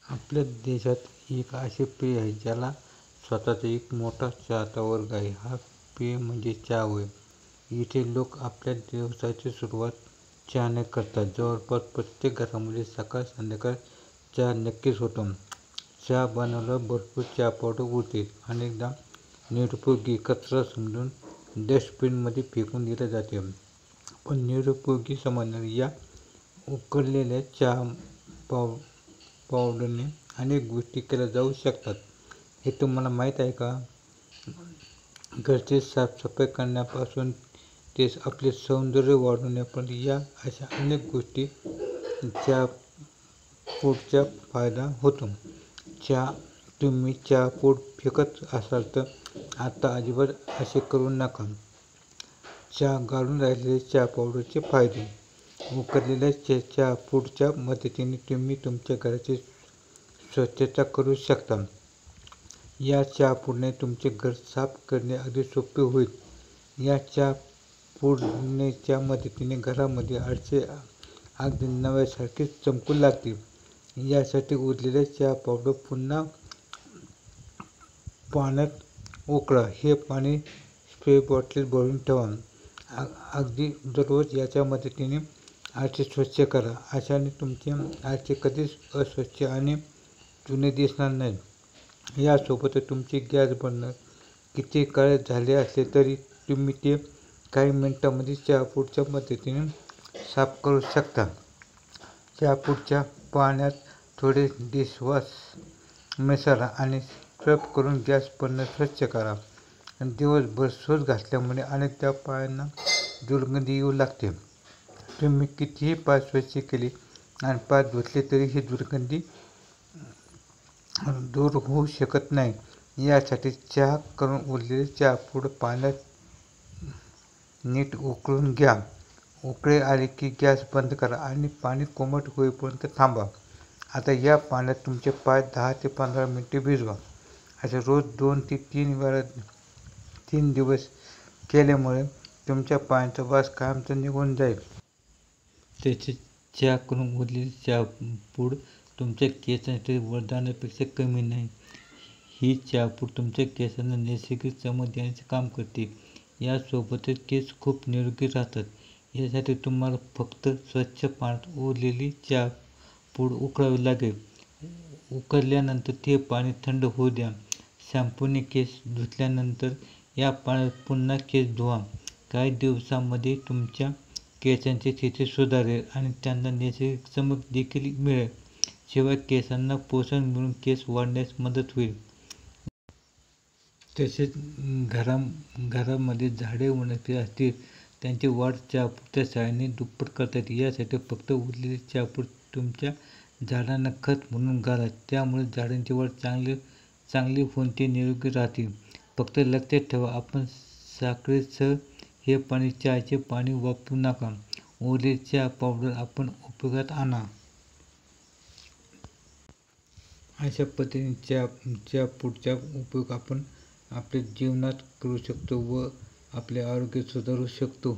आपल्या देशात एक असे पेय आहे ज्याला स्वतःचा एक मोठा चाहता वर्ग आहे. हा पेय म्हणजे चहा होय. इथे लोक आपल्या दिवसाची सुरुवात चहाने करतात. जवळपास प्रत्येक घरामध्ये सकाळ संध्याकाळ चहा नक्कीच होतो. चहा बनवायला भरपूर चहा पावडर उरते. अनेकदा निरुपयोगी कचरा समजून डस्टबिनमध्ये फेकून दिले जाते. पण निरुपयोगी समजणारे या उकळलेल्या चहा पावडरने अनेक गोष्टी केल्या जाऊ शकतात. हे तुम्हाला माहीत आहे का? घरची साफसफाई करण्यापासून ते आपले सौंदर्य वाढवण्यापर्यंत या अशा अनेक गोष्टी चहा पूडचा फायदा होतो. तुम्ही चहा पूड फेकत असाल तर आता अजिबात असे करू नका. चहा गाळून राहिलेल्या चहा पावडरचे फायदे. उकळलेल्या चहा पूडच्या मदतीने तुम्ही तुमच्या घराची स्वच्छता करू शकता. या चहा पूडने तुमचे घर साफ करणे अगदी सोपे होईल. या चहा पूडच्या मदतीने घरामध्ये आरसे अगदी नव्यासारखे चमकू लागतील. यासाठी उरलेल्या चहा पावडर पुन्हा पाण्यात उकळा. हे पाणी स्प्रे बॉटलीत भरून ठेवा. अगदी दररोज याच्या मदतीने आरसे स्वच्छ करा. अशाने तुमचे आरसे कधीच अस्वच्छ आणि जुने दिसणार नाहीत. यासोबतच तुमचे गॅस बर्नर किती काळे झाले असले तरी तुम्ही ते काही मिनिटांमध्ये चहा पूडच्या मदतीने साफ करू शकता. चहा पूडच्या पाण्यात थोडे डिशवॉश मिसळा आणि स्क्रब करून गॅस बर्नर स्वच्छ करा. दिवसभर शूज घातल्यामुळे अनेकदा पायांना दुर्गंधी येऊ लागते. तुम्ही कितीही पाय स्वच्छ केले आणि पाय धुतले तरी ही दुर्गंधी दूर होऊ शकत नाही. यासाठी चहा करून उरलेली चहा पूड पाण्यात नीट उकळून घ्या. उकळी आली की गॅस बंद करा आणि पाणी कोमट होईपर्यंत थांबा. आता या पाण्यात तुमचे पाय 10 ते 15 मिनिटे भिजवा. असे रोज 2 ते 3 दिवस केल्यामुळे तुमच्या पायांचा वास कायमचा निघून जाईल. तसेच चहा करून उरलेली चहा पूड तुमच्या केसांसाठी वरदानापेक्षा कमी नाही. ही चहा पूड तुमच्या केसांना नैसर्गिक चमक देण्याचे काम करते. यासोबतच केस खूप निरोगी राहतात. यासाठी तुम्हाला फक्त स्वच्छ पाण्यात उरलेली चहा पूड उकळावी लागेल. उकळल्यानंतर ते पाणी थंड होऊ द्या. शॅम्पूने केस धुतल्यानंतर या पाण्यात पुन्हा केस धुवा. काही दिवसांमध्ये तुमच्या केसांची स्थिती सुधारेल आणि त्यांना नैसर्गिक चमक देखील मिळेल. शिवाय केसांना पोषण मिळून केस वाढण्यास मदत होईल. तसेच घरामध्ये झाडे वनस्पती असतील त्यांची वाढ चहा पूडच्या साहाय्याने दुप्पट करता येते. यासाठी फक्त उरलेली चहा पूड तुमच्या झाडांना खत म्हणून घाला. त्यामुळे झाडांची वाढ चांगली होऊन ते निरोगी राहतील. फक्त लक्षात ठेवा, आपण साखरेसह हे पाणी चहाचे पाणी वापरू नका. उरलेली चहा पावडर आपण उपयोगात आणा. अशा पद्धतीने चहा पूडचा उपयोग आपण आपल्या जीवनात करू शकतो व आपले आरोग्य सुधारू शकतो.